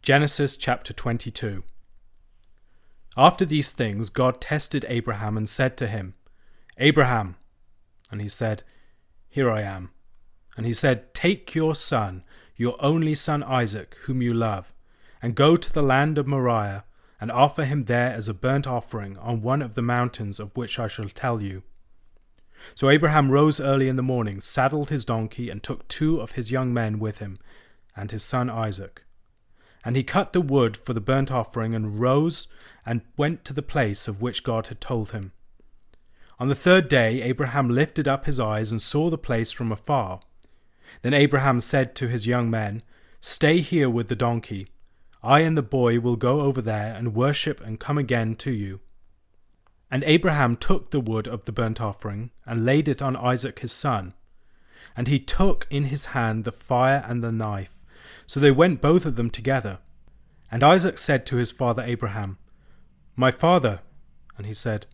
Genesis chapter 22. After these things, God tested Abraham and said to him, "Abraham." And he said, "Here I am." And he said, "Take your son, your only son Isaac, whom you love, and go to the land of Moriah, and offer him there as a burnt offering on one of the mountains of which I shall tell you." So Abraham rose early in the morning, saddled his donkey, and took 2 of his young men with him, and his son Isaac. And he cut the wood for the burnt offering, and rose and went to the place of which God had told him. On the 3rd day Abraham lifted up his eyes and saw the place from afar. Then Abraham said to his young men, "Stay here with the donkey. I and the boy will go over there and worship and come again to you." And Abraham took the wood of the burnt offering and laid it on Isaac his son. And he took in his hand the fire and the knife. So they went both of them together. And Isaac said to his father Abraham, "My father." And he said,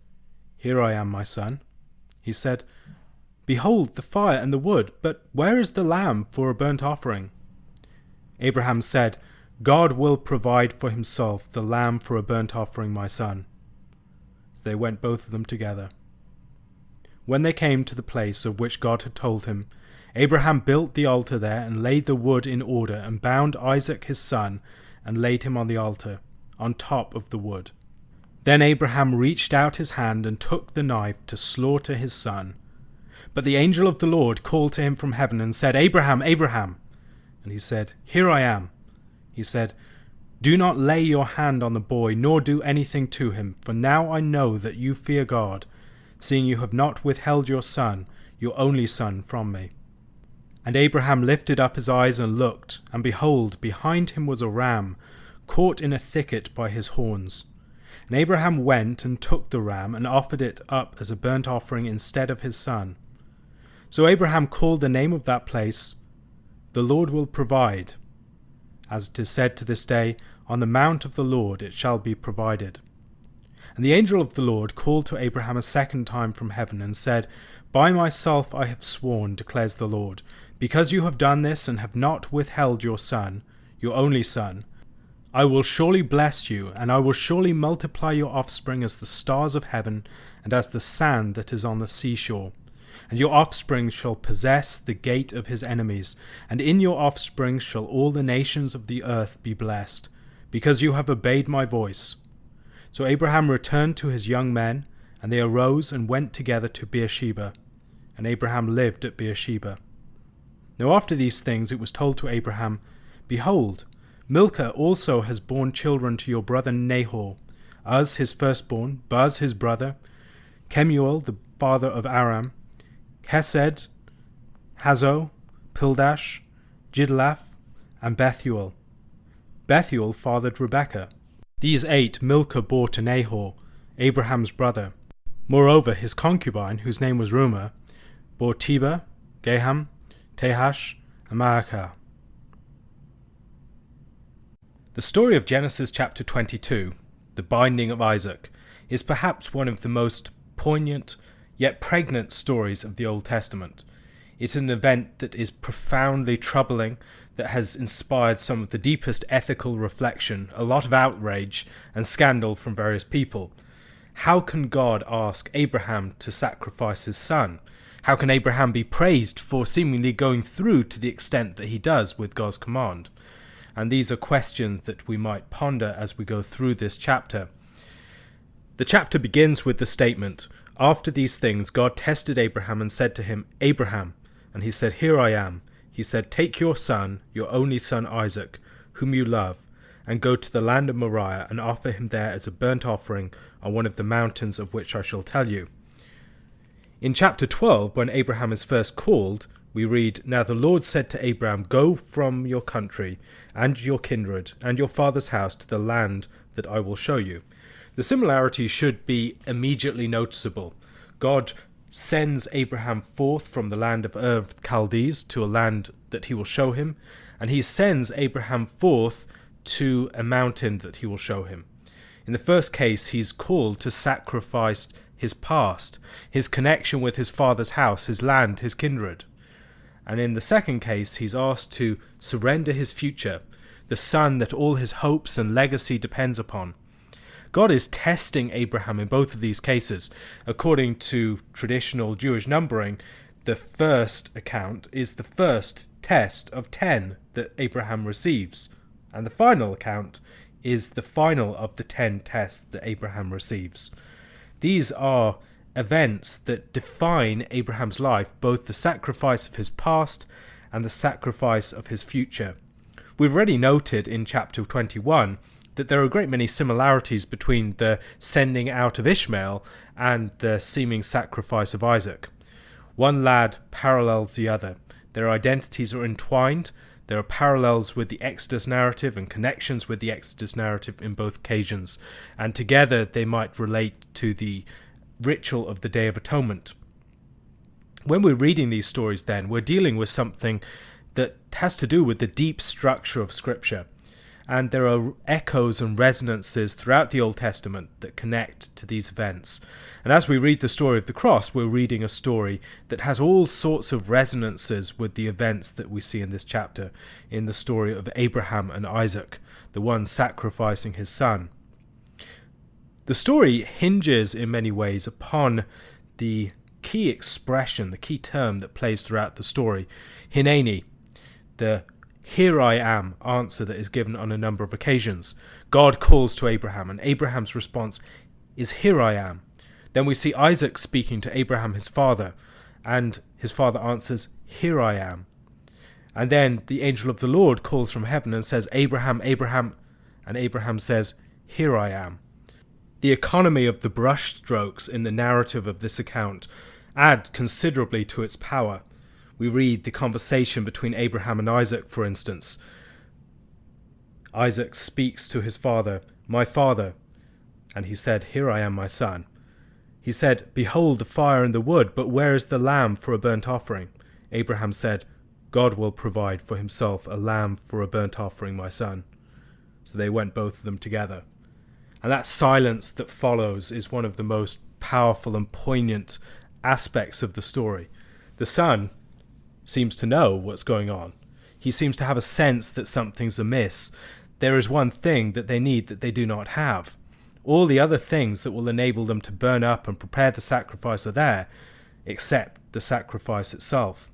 "Here I am, my son." He said, "Behold the fire and the wood, but where is the lamb for a burnt offering?" Abraham said, "God will provide for himself the lamb for a burnt offering, my son." So they went both of them together. When they came to the place of which God had told him, Abraham built the altar there and laid the wood in order and bound Isaac his son and laid him on the altar, on top of the wood. Then Abraham reached out his hand and took the knife to slaughter his son. But the angel of the Lord called to him from heaven and said, "Abraham, Abraham." And he said, "Here I am." He said, "Do not lay your hand on the boy, nor do anything to him, for now I know that you fear God, seeing you have not withheld your son, your only son, from me." And Abraham lifted up his eyes and looked, and behold, behind him was a ram, caught in a thicket by his horns. And Abraham went and took the ram, and offered it up as a burnt offering instead of his son. So Abraham called the name of that place, "The Lord will provide." As it is said to this day, "On the mount of the Lord it shall be provided." And the angel of the Lord called to Abraham a second time from heaven, and said, "By myself I have sworn, declares the Lord, because you have done this and have not withheld your son, your only son, I will surely bless you, and I will surely multiply your offspring as the stars of heaven and as the sand that is on the seashore. And your offspring shall possess the gate of his enemies, and in your offspring shall all the nations of the earth be blessed, because you have obeyed my voice." So Abraham returned to his young men, and they arose and went together to Beersheba. And Abraham lived at Beersheba. Now after these things it was told to Abraham, "Behold, Milcah also has borne children to your brother Nahor, Uz his firstborn, Buz his brother, Kemuel the father of Aram, Hesed, Hazo, Pildash, Jidlaph, and Bethuel. Bethuel fathered Rebekah. These 8 Milcah bore to Nahor, Abraham's brother. Moreover, his concubine, whose name was Reumah, bore Tebah, Gaham, Tehash, and Maacah. The story of Genesis chapter 22, the binding of Isaac, is perhaps one of the most poignant yet pregnant stories of the Old Testament. It's an event that is profoundly troubling, that has inspired some of the deepest ethical reflection, a lot of outrage and scandal from various people. How can God ask Abraham to sacrifice his son? How can Abraham be praised for seemingly going through to the extent that he does with God's command? And these are questions that we might ponder as we go through this chapter. The chapter begins with the statement, "After these things God tested Abraham and said to him, 'Abraham.' And he said, 'Here I am.' He said, 'Take your son, your only son Isaac, whom you love, and go to the land of Moriah and offer him there as a burnt offering on one of the mountains of which I shall tell you.'" In chapter 12, when Abraham is first called, we read, "Now the Lord said to Abraham, 'Go from your country and your kindred and your father's house to the land that I will show you.'" The similarity should be immediately noticeable. God sends Abraham forth from the land of Ur of Chaldees to a land that he will show him, and he sends Abraham forth to a mountain that he will show him. In the first case, he's called to sacrifice his past, his connection with his father's house, his land, his kindred. And in the second case, he's asked to surrender his future, the son that all his hopes and legacy depends upon. God is testing Abraham in both of these cases. According to traditional Jewish numbering, the first account is the first test of 10 that Abraham receives, and the final account is the final of the 10 tests that Abraham receives. These are events that define Abraham's life, both the sacrifice of his past and the sacrifice of his future. We've already noted in chapter 21 that there are a great many similarities between the sending out of Ishmael and the seeming sacrifice of Isaac. One lad parallels the other. Their identities are entwined. There are parallels with the Exodus narrative and connections with the Exodus narrative in both occasions, and together they might relate to the ritual of the Day of Atonement. When we're reading these stories then, we're dealing with something that has to do with the deep structure of Scripture, and there are echoes and resonances throughout the Old Testament that connect to these events. And as we read the story of the cross, we're reading a story that has all sorts of resonances with the events that we see in this chapter, in the story of Abraham and Isaac, the one sacrificing his son. The story hinges in many ways upon the key expression, the key term that plays throughout the story, Hineni, the "here I am" answer that is given on a number of occasions. God calls to Abraham, and Abraham's response is "here I am." Then we see Isaac speaking to Abraham, his father, and his father answers, "here I am." And then the angel of the Lord calls from heaven and says, "Abraham, Abraham," and Abraham says, "here I am." The economy of the brushstrokes in the narrative of this account add considerably to its power. We read the conversation between Abraham and Isaac, for instance. Isaac speaks to his father, "My father," and he said, "Here I am, my son." He said, "Behold the fire and the wood, but where is the lamb for a burnt offering?" Abraham said, "God will provide for himself a lamb for a burnt offering, my son." So they went both of them together. And that silence that follows is one of the most powerful and poignant aspects of the story. The son seems to know what's going on. He seems to have a sense that something's amiss. There is one thing that they need that they do not have. All the other things that will enable them to burn up and prepare the sacrifice are there, except the sacrifice itself.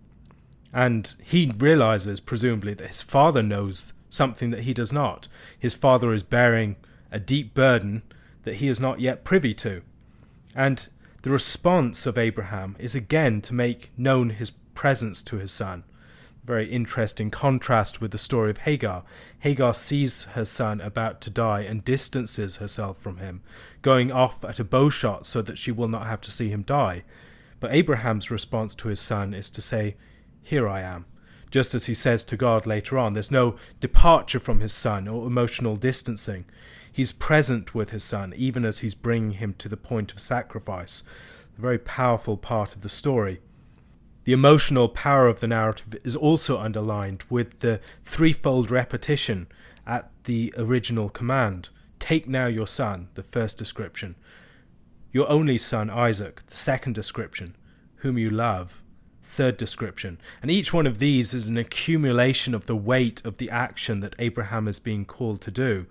And he realizes, presumably, that his father knows something that he does not. His father is bearing a deep burden that he is not yet privy to. And the response of Abraham is again to make known his presence to his son. Very interesting contrast with the story of Hagar. Hagar sees her son about to die and distances herself from him, going off at a bow shot so that she will not have to see him die. But Abraham's response to his son is to say, "Here I am." Just as he says to God later on, there's no departure from his son or emotional distancing. He's present with his son, even as he's bringing him to the point of sacrifice. A very powerful part of the story. The emotional power of the narrative is also underlined with the threefold repetition at the original command. "Take now your son," the first description. "Your only son, Isaac," the second description. "Whom you love," third description. And each one of these is an accumulation of the weight of the action that Abraham is being called to do.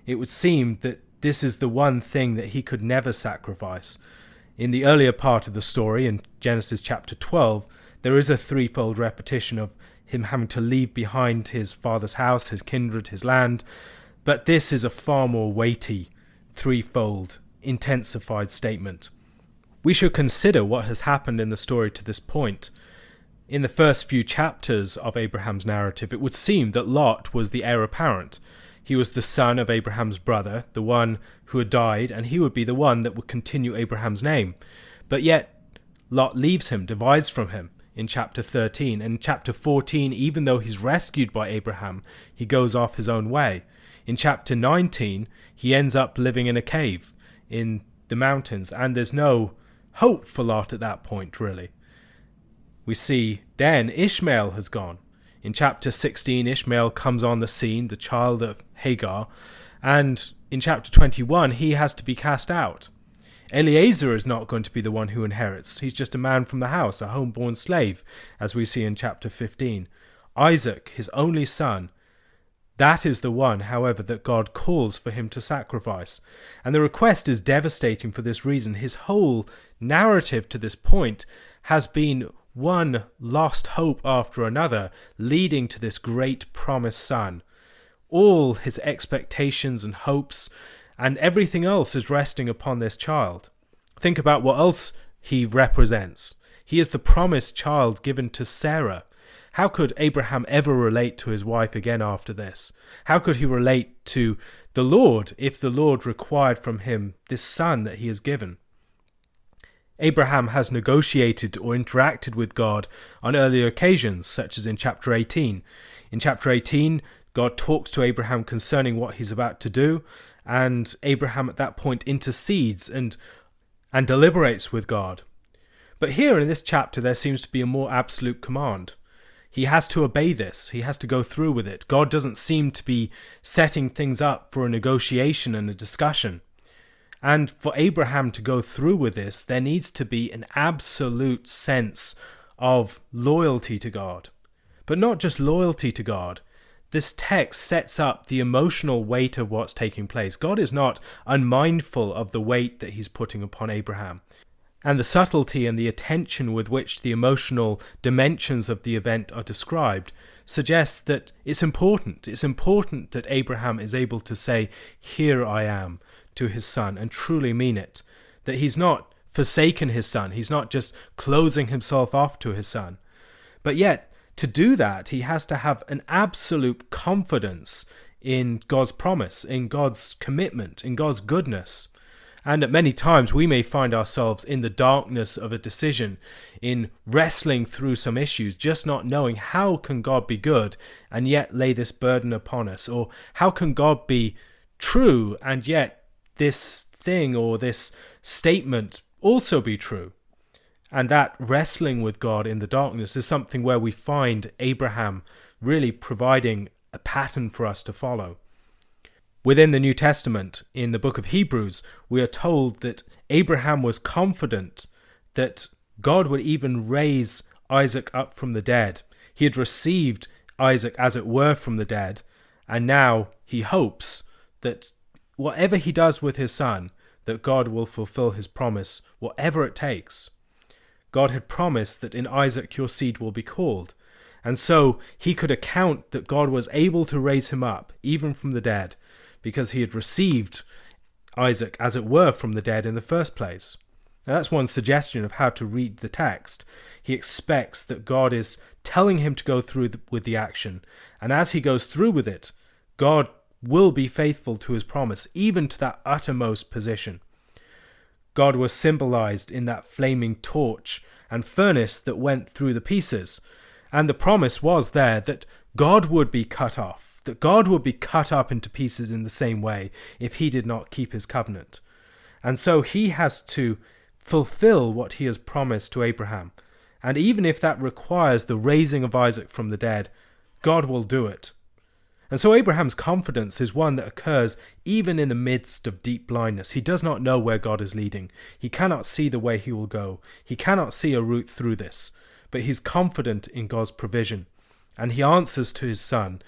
It would seem that this is the one thing that he could never sacrifice. In the earlier part of the story, in Genesis chapter 12, there is a threefold repetition of him having to leave behind his father's house, his kindred, his land. But this is a far more weighty, threefold, intensified statement. We should consider what has happened in the story to this point. In the first few chapters of Abraham's narrative, it would seem that Lot was the heir apparent. He was the son of Abraham's brother, the one who had died, and he would be the one that would continue Abraham's name. But yet, Lot leaves him, divides from him in chapter 13. And in chapter 14, even though he's rescued by Abraham, he goes off his own way. In chapter 19, he ends up living in a cave in the mountains, and there's no hope for Lot at that point, really. We see then Ishmael has gone. In chapter 16, Ishmael comes on the scene, the child of Hagar, and in chapter 21, he has to be cast out. Eliezer is not going to be the one who inherits. He's just a man from the house, a homeborn slave, as we see in chapter 15. Isaac, his only son, That is the one, however, that God calls for him to sacrifice. And the request is devastating for this reason. His whole narrative to this point has been one lost hope after another, leading to this great promised son. All his expectations and hopes and everything else is resting upon this child. Think about what else he represents. He is the promised child given to Sarah. How could Abraham ever relate to his wife again after this? How could he relate to the Lord if the Lord required from him this son that he has given? Abraham has negotiated or interacted with God on earlier occasions, such as in chapter 18. In chapter 18, God talks to Abraham concerning what he's about to do, and Abraham at that point intercedes and deliberates with God. But here in this chapter, there seems to be a more absolute command. He has to obey this. He has to go through with it. God doesn't seem to be setting things up for a negotiation and a discussion. And for Abraham to go through with this, there needs to be an absolute sense of loyalty to God. But not just loyalty to God. This text sets up the emotional weight of what's taking place. God is not unmindful of the weight that he's putting upon Abraham. And the subtlety and the attention with which the emotional dimensions of the event are described suggests that it's important. It's important that Abraham is able to say, "Here I am," to his son and truly mean it. That he's not forsaken his son. He's not just closing himself off to his son. But yet, to do that, he has to have an absolute confidence in God's promise, in God's commitment, in God's goodness. And at many times we may find ourselves in the darkness of a decision, in wrestling through some issues, just not knowing how can God be good and yet lay this burden upon us, or how can God be true and yet this thing or this statement also be true. And that wrestling with God in the darkness is something where we find Abraham really providing a pattern for us to follow. Within the New Testament, in the book of Hebrews, we are told that Abraham was confident that God would even raise Isaac up from the dead. He had received Isaac, as it were, from the dead, and now he hopes that whatever he does with his son, that God will fulfill his promise, whatever it takes. God had promised that in Isaac your seed will be called, and so he could account that God was able to raise him up, even from the dead, because he had received Isaac, as it were, from the dead in the first place. Now that's one suggestion of how to read the text. He expects that God is telling him to go through with the action, and as he goes through with it, God will be faithful to his promise, even to that uttermost position. God was symbolized in that flaming torch and furnace that went through the pieces, and the promise was there that God would be cut off, that God would be cut up into pieces in the same way if he did not keep his covenant. And so he has to fulfill what he has promised to Abraham. And even if that requires the raising of Isaac from the dead, God will do it. And so Abraham's confidence is one that occurs even in the midst of deep blindness. He does not know where God is leading. He cannot see the way he will go. He cannot see a route through this. But he's confident in God's provision. And he answers to his son,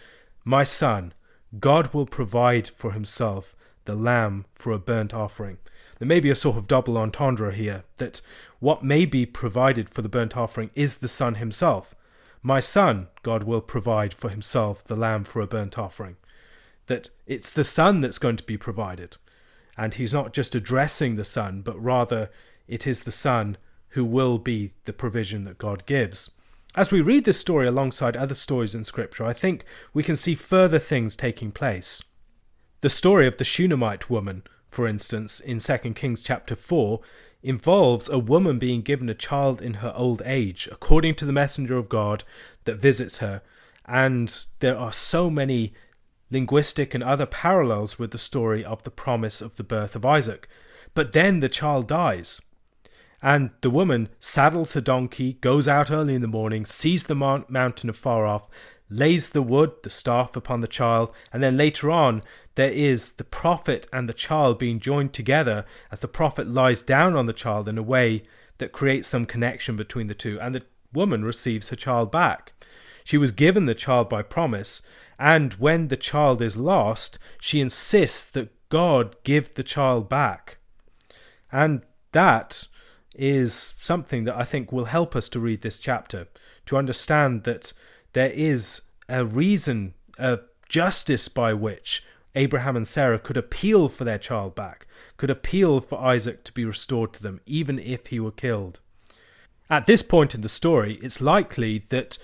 "My son, God will provide for himself the lamb for a burnt offering." There may be a sort of double entendre here, that what may be provided for the burnt offering is the son himself. My son, God will provide for himself the lamb for a burnt offering. That it's the son that's going to be provided. And he's not just addressing the son, but rather it is the son who will be the provision that God gives. As we read this story alongside other stories in Scripture, I think we can see further things taking place. The story of the Shunammite woman, for instance, in 2 Kings chapter 4, involves a woman being given a child in her old age, according to the messenger of God that visits her, and there are so many linguistic and other parallels with the story of the promise of the birth of Isaac. But then the child dies. And the woman saddles her donkey, goes out early in the morning, sees the mountain afar off, lays the wood, the staff, upon the child, and then later on there is the prophet and the child being joined together as the prophet lies down on the child in a way that creates some connection between the two, and the woman receives her child back. She was given the child by promise, And when the child is lost, she insists that God give the child back. And that is something that I think will help us to read this chapter, to understand that there is a reason, a justice by which Abraham and Sarah could appeal for their child back, could appeal for Isaac to be restored to them, even if he were killed. At this point in the story, it's likely that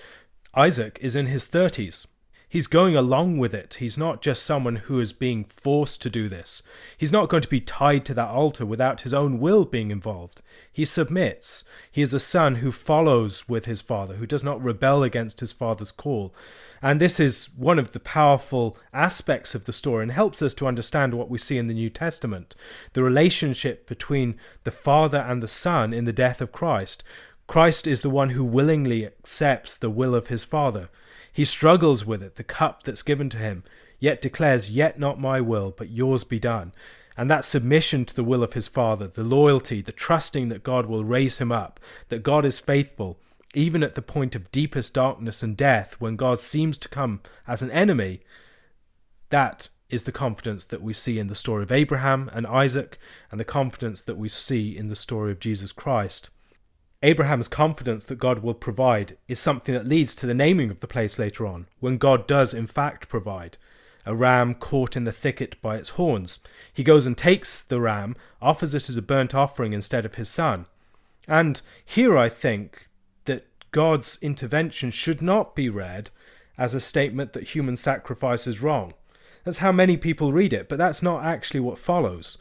Isaac is in his 30s. He's going along with it. He's not just someone who is being forced to do this. He's not going to be tied to that altar without his own will being involved. He submits. He is a son who follows with his father, who does not rebel against his father's call. And this is one of the powerful aspects of the story and helps us to understand what we see in the New Testament, the relationship between the Father and the Son in the death of Christ. Christ is the one who willingly accepts the will of his Father. He struggles with it, the cup that's given to him, yet declares, "Yet not my will, but yours be done." And that submission to the will of his Father, the loyalty, the trusting that God will raise him up, that God is faithful, even at the point of deepest darkness and death, when God seems to come as an enemy, that is the confidence that we see in the story of Abraham and Isaac, and the confidence that we see in the story of Jesus Christ. Abraham's confidence that God will provide is something that leads to the naming of the place later on, when God does in fact provide. A ram caught in the thicket by its horns. He goes and takes the ram, offers it as a burnt offering instead of his son. And here I think that God's intervention should not be read as a statement that human sacrifice is wrong. That's how many people read it, but that's not actually what follows.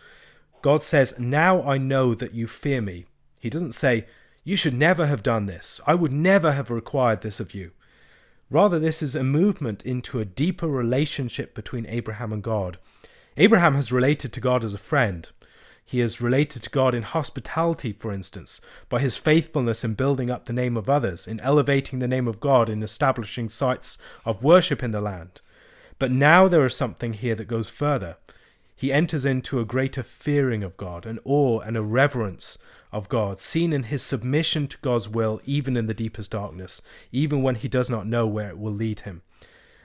God says, "Now I know that you fear me." He doesn't say, "You should never have done this. I would never have required this of you." Rather, this is a movement into a deeper relationship between Abraham and God. Abraham has related to God as a friend. He has related to God in hospitality, for instance, by his faithfulness in building up the name of others, in elevating the name of God, in establishing sites of worship in the land. But now there is something here that goes further. He enters into a greater fearing of God, an awe and a reverence of God, seen in his submission to God's will, even in the deepest darkness, even when he does not know where it will lead him.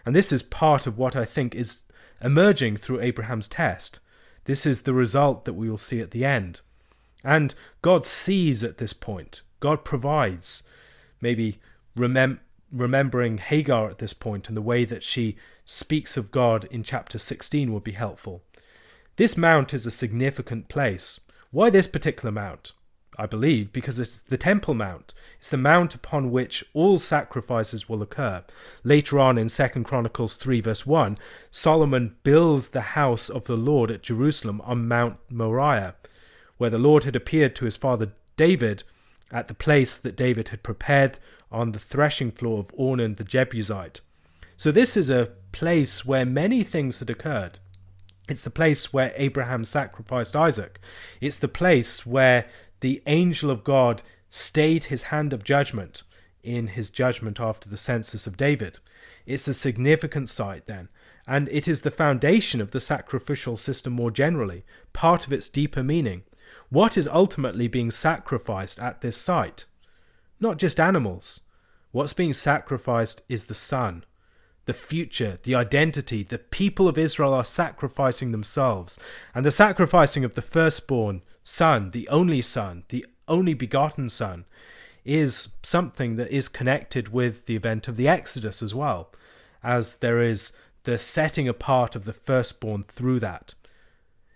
And this is part of what I think is emerging through Abraham's test. This is the result that we will see at the end. And God sees at this point. God provides. Maybe remembering Hagar at this point and the way that she speaks of God in chapter 16 would be helpful. This mount is a significant place. Why this particular mount? I believe because it's the Temple Mount. It's the mount upon which all sacrifices will occur. Later on in 2 Chronicles 3 verse 1, Solomon builds the house of the Lord at Jerusalem on Mount Moriah, where the Lord had appeared to his father David at the place that David had prepared on the threshing floor of Ornan the Jebusite. So this is a place where many things had occurred. It's the place where Abraham sacrificed Isaac. It's the place where the angel of God stayed his hand of judgment in his judgment after the census of David. It's a significant site then, and it is the foundation of the sacrificial system more generally, part of its deeper meaning. What is ultimately being sacrificed at this site? Not just animals. What's being sacrificed is the Son. The future, the identity, the people of Israel are sacrificing themselves, and the sacrificing of the firstborn Son, the only begotten Son, is something that is connected with the event of the Exodus as well, as there is the setting apart of the firstborn through that.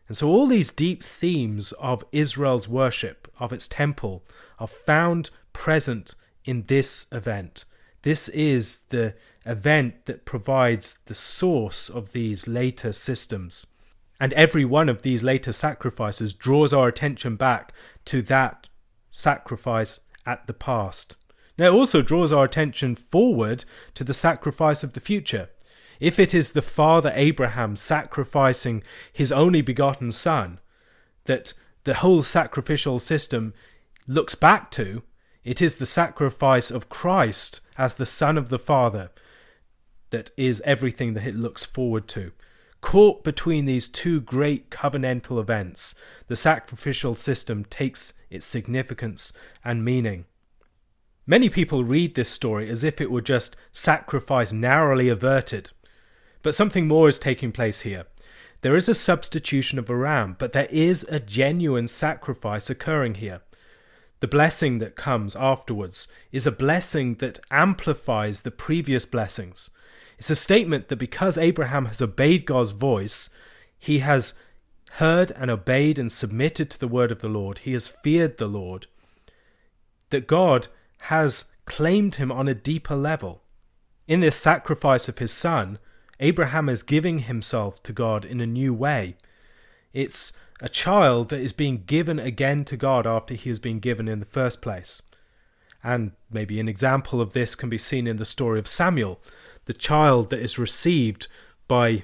And so all these deep themes of Israel's worship, of its temple, are found present in this event. This is the event that provides the source of these later systems. And every one of these later sacrifices draws our attention back to that sacrifice at the past. Now it also draws our attention forward to the sacrifice of the future. If it is the father Abraham sacrificing his only begotten son that the whole sacrificial system looks back to, it is the sacrifice of Christ as the Son of the Father that is everything that it looks forward to. Caught between these two great covenantal events, the sacrificial system takes its significance and meaning. Many people read this story as if it were just sacrifice narrowly averted. But something more is taking place here. There is a substitution of a ram, but there is a genuine sacrifice occurring here. The blessing that comes afterwards is a blessing that amplifies the previous blessings. It's a statement that because Abraham has obeyed God's voice, he has heard and obeyed and submitted to the word of the Lord. He has feared the Lord. That God has claimed him on a deeper level. In this sacrifice of his son, Abraham is giving himself to God in a new way. It's a child that is being given again to God after he has been given in the first place. And maybe an example of this can be seen in the story of Samuel, the child that is received by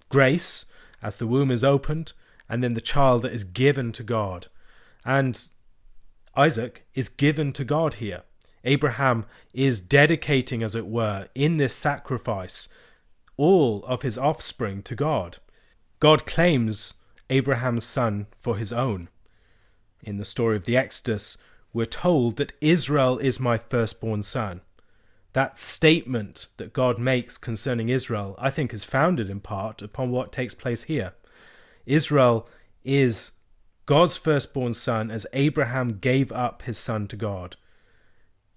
grace as the womb is opened, and then the child that is given to God. And Isaac is given to God here. Abraham is dedicating, as it were, in this sacrifice, all of his offspring to God. God claims Abraham's son for his own. In the story of the Exodus, we're told that Israel is my firstborn son. That statement that God makes concerning Israel, I think, is founded in part upon what takes place here. Israel is God's firstborn son as Abraham gave up his son to God.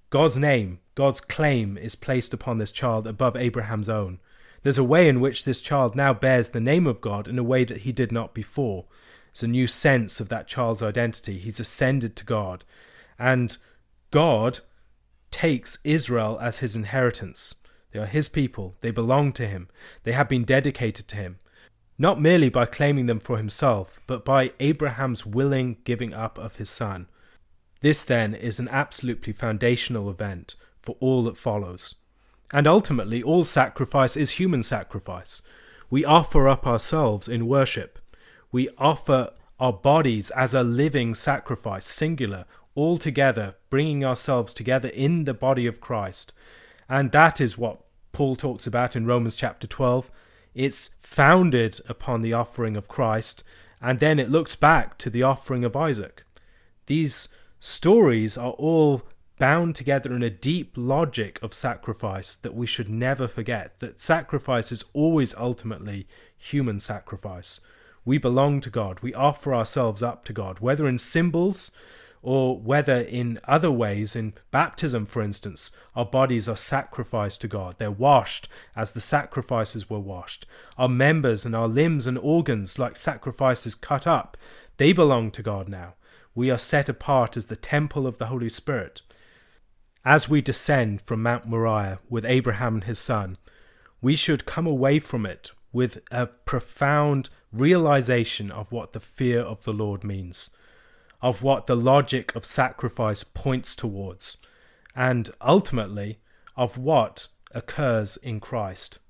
God's name, God's claim is placed upon this child above Abraham's own. There's a way in which this child now bears the name of God in a way that he did not before. It's a new sense of that child's identity. He's ascended to God. And God takes Israel as his inheritance. They are his people. They belong to him. They have been dedicated to him. Not merely by claiming them for himself, but by Abraham's willing giving up of his son. This then is an absolutely foundational event for all that follows. And ultimately, all sacrifice is human sacrifice. We offer up ourselves in worship. We offer our bodies as a living sacrifice, singular, all together, bringing ourselves together in the body of Christ. And that is what Paul talks about in Romans chapter 12. It's founded upon the offering of Christ, and then it looks back to the offering of Isaac. These stories are all bound together in a deep logic of sacrifice that we should never forget, that sacrifice is always ultimately human sacrifice. We belong to God. We offer ourselves up to God, whether in symbols or whether in other ways. In baptism, for instance, our bodies are sacrificed to God. They're washed as the sacrifices were washed. Our members and our limbs and organs, like sacrifices cut up, they belong to God now. We are set apart as the temple of the Holy Spirit. As we descend from Mount Moriah with Abraham and his son, we should come away from it with a profound realization of what the fear of the Lord means, of what the logic of sacrifice points towards, and ultimately of what occurs in Christ.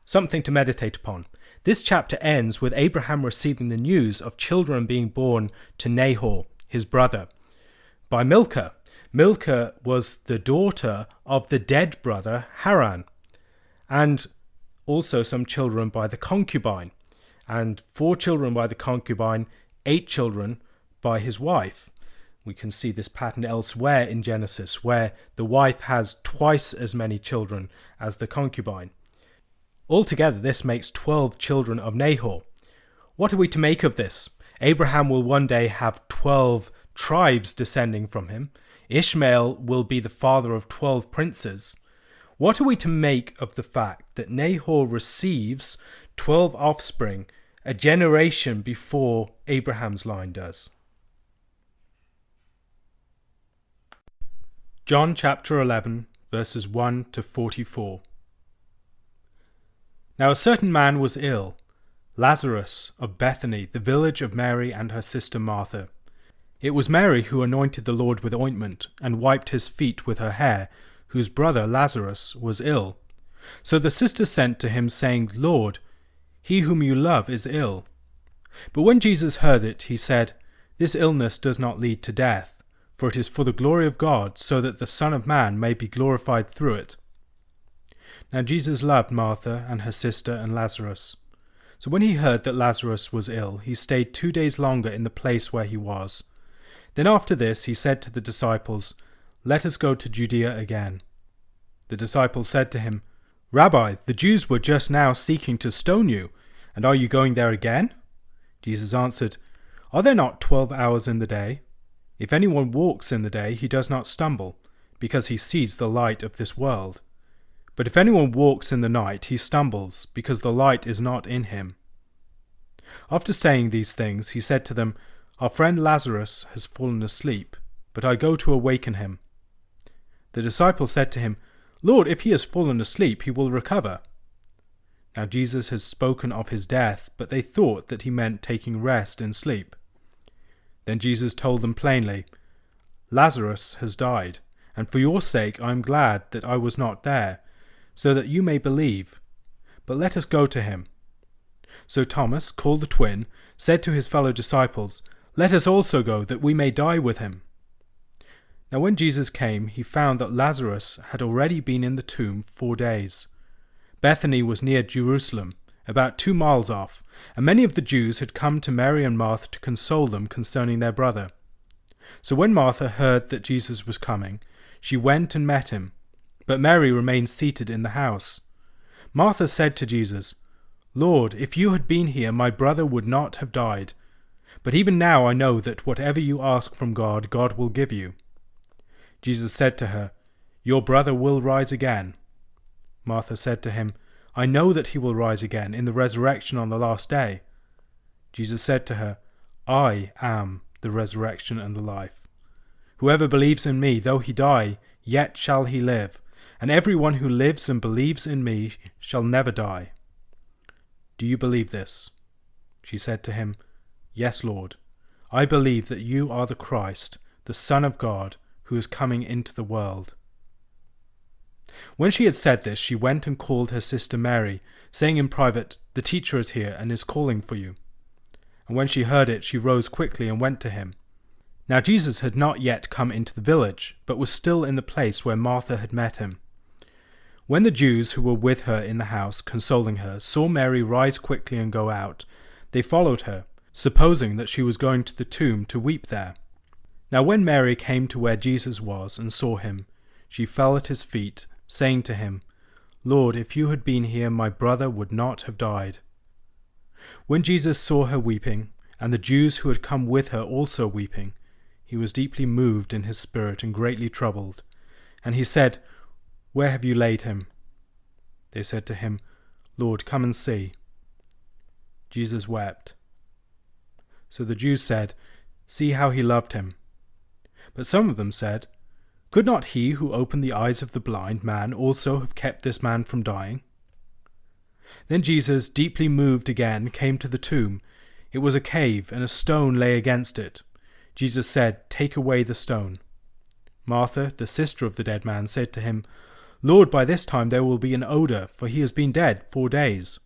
Something to meditate upon. This chapter ends with Abraham receiving the news of children being born to Nahor, his brother, by Milcah. Milcah was the daughter of the dead brother Haran, and also some children by the concubine, and 4 children by the concubine, 8 children by his wife. We can see this pattern elsewhere in Genesis, where the wife has twice as many children as the concubine. Altogether, this makes 12 children of Nahor. What are we to make of this? Abraham will one day have 12 tribes descending from him. Ishmael will be the father of 12 princes. What are we to make of the fact that Nahor receives 12 offspring a generation before Abraham's line does? John chapter 11, verses 1 to 44. Now a certain man was ill, Lazarus of Bethany, the village of Mary and her sister Martha. It was Mary who anointed the Lord with ointment and wiped his feet with her hair, whose brother Lazarus was ill. So the sisters sent to him, saying, Lord, he whom you love is ill. But when Jesus heard it, he said, This illness does not lead to death, for it is for the glory of God, so that the Son of Man may be glorified through it. Now Jesus loved Martha and her sister and Lazarus. So when he heard that Lazarus was ill, he stayed 2 days longer in the place where he was. Then after this he said to the disciples, Let us go to Judea again. The disciples said to him, "Rabbi, the Jews were just now seeking to stone you, and are you going there again?" Jesus answered, "Are there not 12 hours in the day? If anyone walks in the day, he does not stumble, because he sees the light of this world. But if anyone walks in the night, he stumbles, because the light is not in him." After saying these things, he said to them, "Our friend Lazarus has fallen asleep, but I go to awaken him." The disciples said to him, "Lord, if he has fallen asleep, he will recover." Now Jesus has spoken of his death, but they thought that he meant taking rest in sleep. Then Jesus told them plainly, "Lazarus has died, and for your sake I am glad that I was not there, so that you may believe. But let us go to him." So Thomas, called the twin, said to his fellow disciples, "Let us also go, that we may die with him." Now when Jesus came, he found that Lazarus had already been in the tomb 4 days. Bethany was near Jerusalem, about 2 miles off, and many of the Jews had come to Mary and Martha to console them concerning their brother. So when Martha heard that Jesus was coming, she went and met him, but Mary remained seated in the house. Martha said to Jesus, "Lord, if you had been here, my brother would not have died. But even now I know that whatever you ask from God, God will give you." Jesus said to her, "Your brother will rise again." Martha said to him, "I know that he will rise again in the resurrection on the last day." Jesus said to her, "I am the resurrection and the life. Whoever believes in me, though he die, yet shall he live, and everyone who lives and believes in me shall never die." "Do you believe this?" She said to him, "Yes, Lord. I believe that you are the Christ, the Son of God, who is coming into the world." When she had said this, she went and called her sister Mary, saying in private, "The teacher is here and is calling for you." And when she heard it, she rose quickly and went to him. Now Jesus had not yet come into the village, but was still in the place where Martha had met him. When the Jews who were with her in the house, consoling her, saw Mary rise quickly and go out, they followed her, supposing that she was going to the tomb to weep there. Now when Mary came to where Jesus was and saw him, she fell at his feet, saying to him, "Lord, if you had been here, my brother would not have died." When Jesus saw her weeping, and the Jews who had come with her also weeping, he was deeply moved in his spirit and greatly troubled. And he said, "Where have you laid him?" They said to him, "Lord, come and see." Jesus wept. So the Jews said, "See how he loved him." But some of them said, "Could not he who opened the eyes of the blind man also have kept this man from dying?" Then Jesus, deeply moved again, came to the tomb. It was a cave, and a stone lay against it. Jesus said, "Take away the stone." Martha, the sister of the dead man, said to him, "Lord, by this time there will be an odor, for he has been dead 4 days."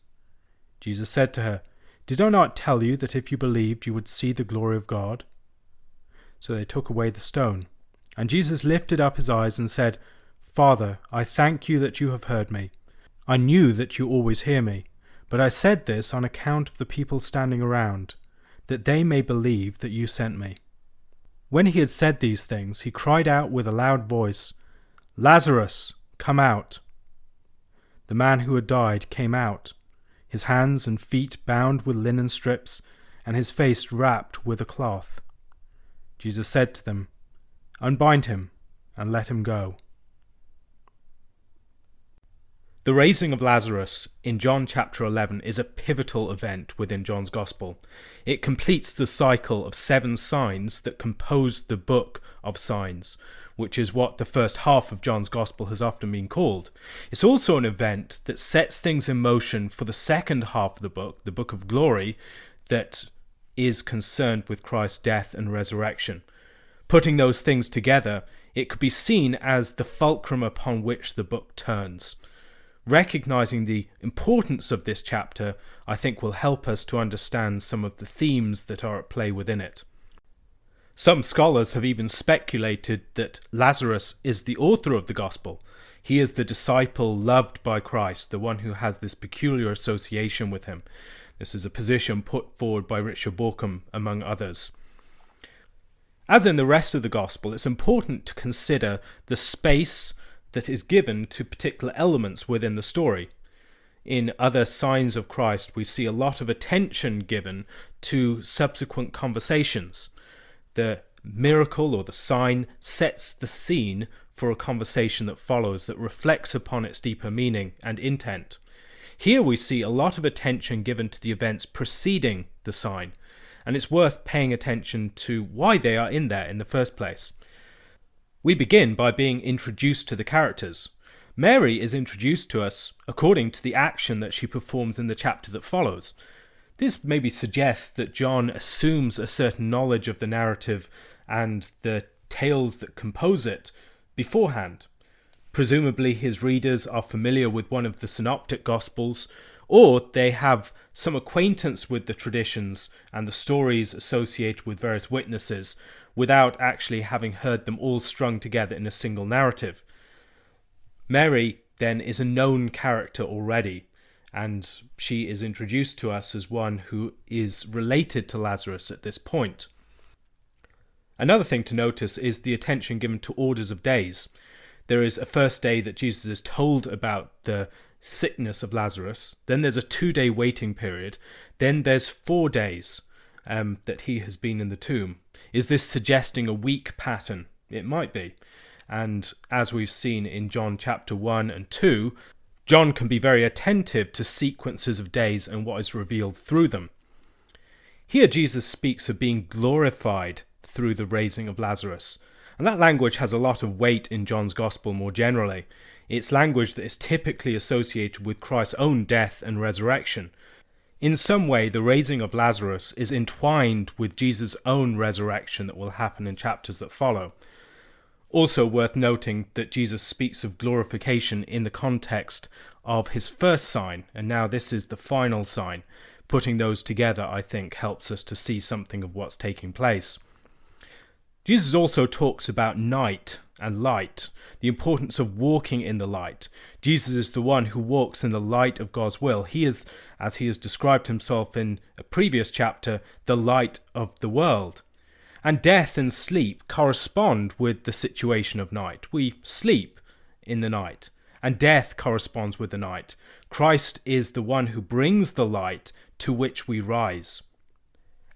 Jesus said to her, "Did I not tell you that if you believed you would see the glory of God?" So they took away the stone. And Jesus lifted up his eyes and said, "Father, I thank you that you have heard me. I knew that you always hear me, but I said this on account of the people standing around, that they may believe that you sent me." When he had said these things, he cried out with a loud voice, "Lazarus, come out!" The man who had died came out, his hands and feet bound with linen strips, and his face wrapped with a cloth. Jesus said to them, "Unbind him and let him go." The raising of Lazarus in John chapter 11 is a pivotal event within John's Gospel. It completes the cycle of 7 signs that compose the book of signs, which is what the first half of John's Gospel has often been called. It's also an event that sets things in motion for the second half of the book of glory, that is concerned with Christ's death and resurrection. Putting those things together, it could be seen as the fulcrum upon which the book turns. Recognizing the importance of this chapter, I think, will help us to understand some of the themes that are at play within it. Some scholars have even speculated that Lazarus is the author of the Gospel. He is the disciple loved by Christ, the one who has this peculiar association with him. This is a position put forward by Richard Borkham, among others. As in the rest of the Gospel, it's important to consider the space that is given to particular elements within the story. In other signs of Christ, we see a lot of attention given to subsequent conversations. The miracle or the sign sets the scene for a conversation that follows, that reflects upon its deeper meaning and intent. Here we see a lot of attention given to the events preceding the sign, and it's worth paying attention to why they are in there in the first place. We begin by being introduced to the characters. Mary is introduced to us according to the action that she performs in the chapter that follows. This maybe suggests that John assumes a certain knowledge of the narrative and the tales that compose it beforehand. Presumably his readers are familiar with one of the synoptic gospels, or they have some acquaintance with the traditions and the stories associated with various witnesses without actually having heard them all strung together in a single narrative. Mary then is a known character already, and she is introduced to us as one who is related to Lazarus at this point. Another thing to notice is the attention given to orders of days. There is a first day that Jesus is told about the sickness of Lazarus, then there's a 2-day waiting period, then there's 4 days that he has been in the tomb. Is this suggesting a week pattern? It might be. And as we've seen in John chapter 1 and 2, John can be very attentive to sequences of days and what is revealed through them. Here Jesus speaks of being glorified through the raising of Lazarus. And that language has a lot of weight in John's Gospel more generally. It's language that is typically associated with Christ's own death and resurrection. In some way, the raising of Lazarus is entwined with Jesus' own resurrection that will happen in chapters that follow. Also worth noting that Jesus speaks of glorification in the context of his first sign, and now this is the final sign. Putting those together, I think, helps us to see something of what's taking place. Jesus also talks about night and light, the importance of walking in the light. Jesus is the one who walks in the light of God's will. He is, as he has described himself in a previous chapter, the light of the world. And death and sleep correspond with the situation of night. We sleep in the night, and death corresponds with the night. Christ is the one who brings the light to which we rise.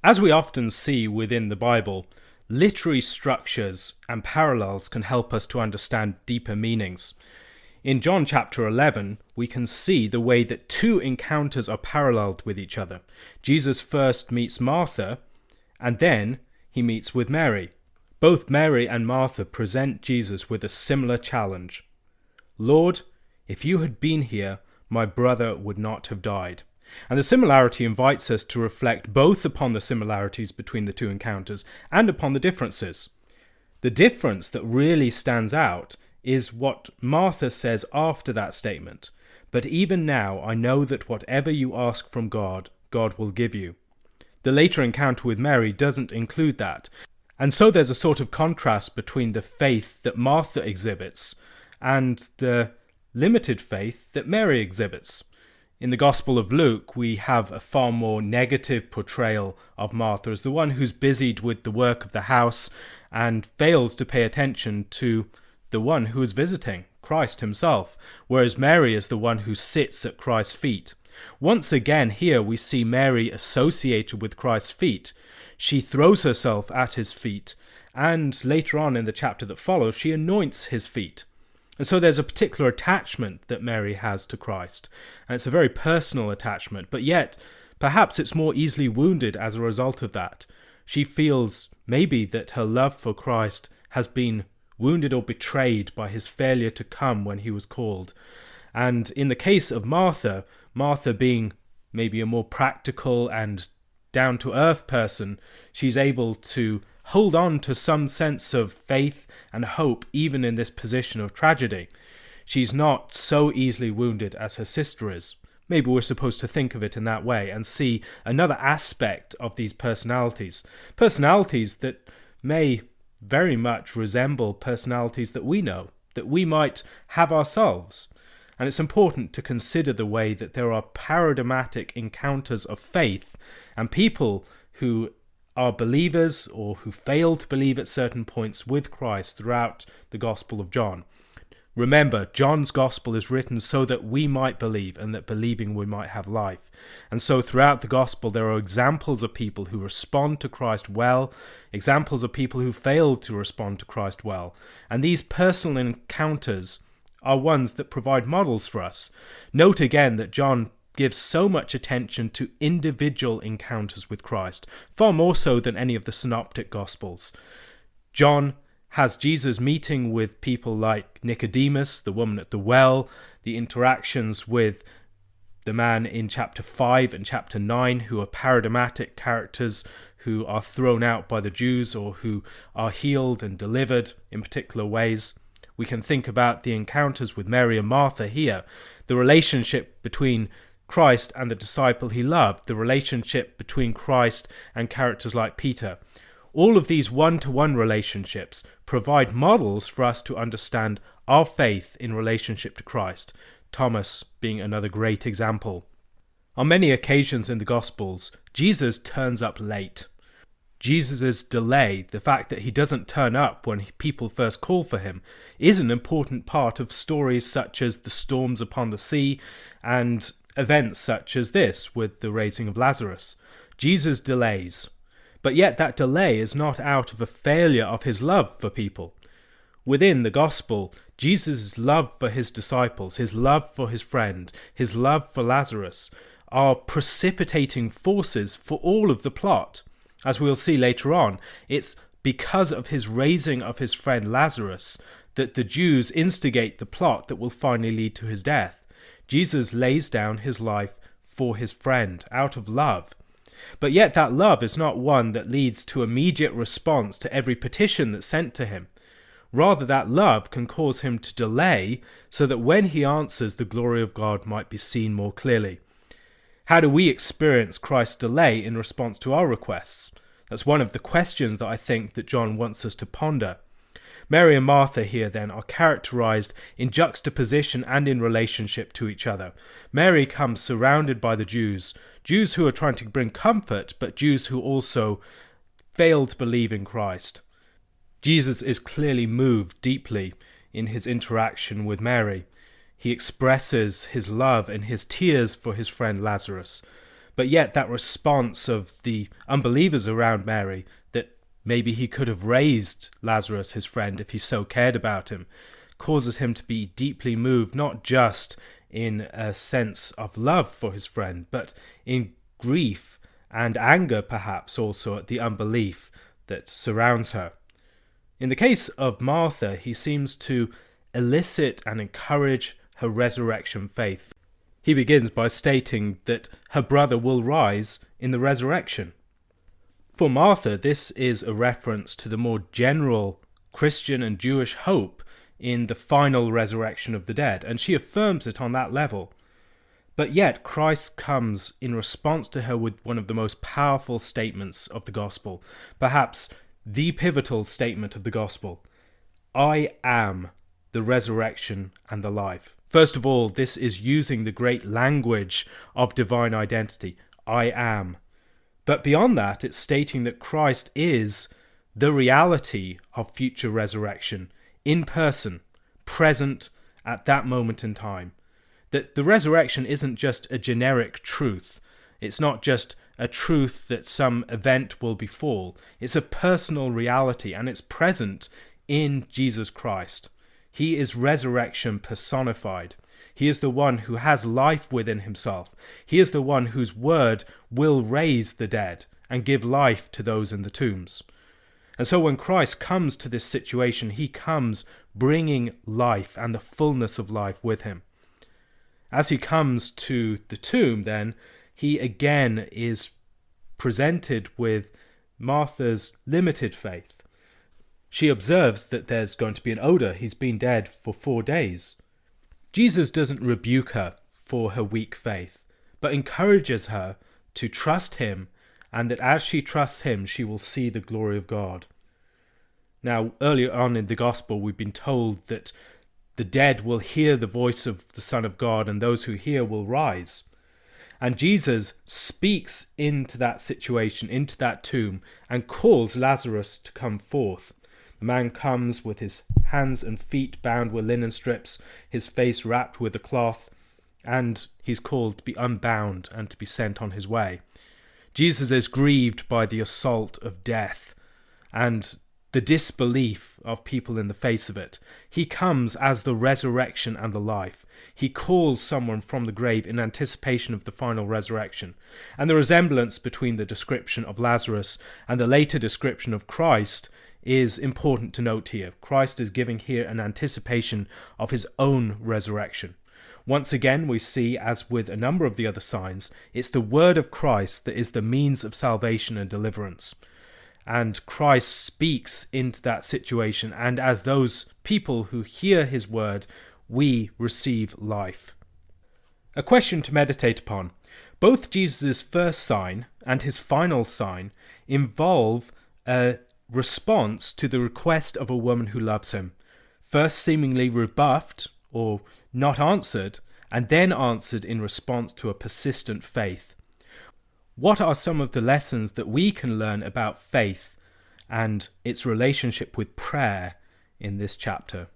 As we often see within the Bible, literary structures and parallels can help us to understand deeper meanings. In John chapter 11, we can see the way that 2 encounters are paralleled with each other. Jesus first meets Martha, and then he meets with Mary. Both Mary and Martha present Jesus with a similar challenge. Lord, if you had been here, my brother would not have died. And the similarity invites us to reflect both upon the similarities between the 2 encounters and upon the differences. The difference that really stands out is what Martha says after that statement. But even now I know that whatever you ask from God, God will give you. The later encounter with Mary doesn't include that. And so there's a sort of contrast between the faith that Martha exhibits and the limited faith that Mary exhibits. In the Gospel of Luke, we have a far more negative portrayal of Martha as the one who's busied with the work of the house and fails to pay attention to the one who is visiting, Christ himself, whereas Mary is the one who sits at Christ's feet. Once again, here we see Mary associated with Christ's feet. She throws herself at his feet, and later on in the chapter that follows, she anoints his feet. And so there's a particular attachment that Mary has to Christ, and it's a very personal attachment, but yet perhaps it's more easily wounded as a result of that. She feels maybe that her love for Christ has been wounded or betrayed by his failure to come when he was called. And in the case of Martha, Martha being maybe a more practical and down-to-earth person, she's able to hold on to some sense of faith and hope even in this position of tragedy. She's not so easily wounded as her sister is. Maybe we're supposed to think of it in that way and see another aspect of these personalities. Personalities that may very much resemble personalities that we know, that we might have ourselves. And it's important to consider the way that there are paradigmatic encounters of faith and people who are believers or who fail to believe at certain points with Christ throughout the Gospel of John. Remember, John's gospel is written so that we might believe, and that believing we might have life. And so throughout the gospel there are examples of people who respond to Christ well, examples of people who fail to respond to Christ well. And these personal encounters are ones that provide models for us. Note again that John gives so much attention to individual encounters with Christ, far more so than any of the synoptic gospels. John has Jesus meeting with people like Nicodemus, the woman at the well, the interactions with the man in chapter 5 and chapter 9, who are paradigmatic characters who are thrown out by the Jews or who are healed and delivered in particular ways. We can think about the encounters with Mary and Martha here, the relationship between Christ and the disciple he loved, the relationship between Christ and characters like Peter. All of these one-to-one relationships provide models for us to understand our faith in relationship to Christ, Thomas being another great example. On many occasions in the Gospels, Jesus turns up late. Jesus' delay, the fact that he doesn't turn up when people first call for him, is an important part of stories such as the storms upon the sea and events such as this with the raising of Lazarus. Jesus delays. But yet that delay is not out of a failure of his love for people. Within the gospel, Jesus' love for his disciples, his love for his friend, his love for Lazarus are precipitating forces for all of the plot. As we'll see later on, it's because of his raising of his friend Lazarus that the Jews instigate the plot that will finally lead to his death. Jesus lays down his life for his friend out of love. But yet that love is not one that leads to immediate response to every petition that's sent to him. Rather, that love can cause him to delay so that when he answers, the glory of God might be seen more clearly. How do we experience Christ's delay in response to our requests? That's one of the questions that I think that John wants us to ponder. Mary and Martha here then are characterized in juxtaposition and in relationship to each other. Mary comes surrounded by the Jews who are trying to bring comfort, but Jews who also fail to believe in Christ. Jesus is clearly moved deeply in his interaction with Mary. He expresses his love and his tears for his friend Lazarus. But yet that response of the unbelievers around Mary, that maybe he could have raised Lazarus, his friend, if he so cared about him, causes him to be deeply moved, not just in a sense of love for his friend, but in grief and anger perhaps also at the unbelief that surrounds her. In the case of Martha, he seems to elicit and encourage her resurrection faith. He begins by stating that her brother will rise in the resurrection. For Martha, this is a reference to the more general Christian and Jewish hope in the final resurrection of the dead, and she affirms it on that level. But yet Christ comes in response to her with one of the most powerful statements of the gospel, perhaps the pivotal statement of the gospel. I am the resurrection and the life. First of all, this is using the great language of divine identity. I am. But beyond that, it's stating that Christ is the reality of future resurrection, in person, present at that moment in time. That the resurrection isn't just a generic truth. It's not just a truth that some event will befall. It's a personal reality, and it's present in Jesus Christ. He is resurrection personified. He is the one who has life within himself. He is the one whose word will raise the dead and give life to those in the tombs. And so when Christ comes to this situation, he comes bringing life and the fullness of life with him. As he comes to the tomb, then, he again is presented with Martha's limited faith. She observes that there's going to be an odor. He's been dead for 4 days. Jesus doesn't rebuke her for her weak faith, but encourages her to trust him, and that as she trusts him, she will see the glory of God. Now, earlier on in the gospel, we've been told that the dead will hear the voice of the Son of God, and those who hear will rise. And Jesus speaks into that situation, into that tomb, and calls Lazarus to come forth. A man comes with his hands and feet bound with linen strips, his face wrapped with a cloth, and he's called to be unbound and to be sent on his way. Jesus is grieved by the assault of death and the disbelief of people in the face of it. He comes as the resurrection and the life. He calls someone from the grave in anticipation of the final resurrection. And the resemblance between the description of Lazarus and the later description of Christ is important to note here. Christ is giving here an anticipation of his own resurrection. Once again, we see, as with a number of the other signs, it's the word of Christ that is the means of salvation and deliverance. And Christ speaks into that situation, and as those people who hear his word, we receive life. A question to meditate upon. Both Jesus' first sign and his final sign involve a response to the request of a woman who loves him. First seemingly rebuffed or not answered, and then answered in response to a persistent faith. What are some of the lessons that we can learn about faith and its relationship with prayer in this chapter?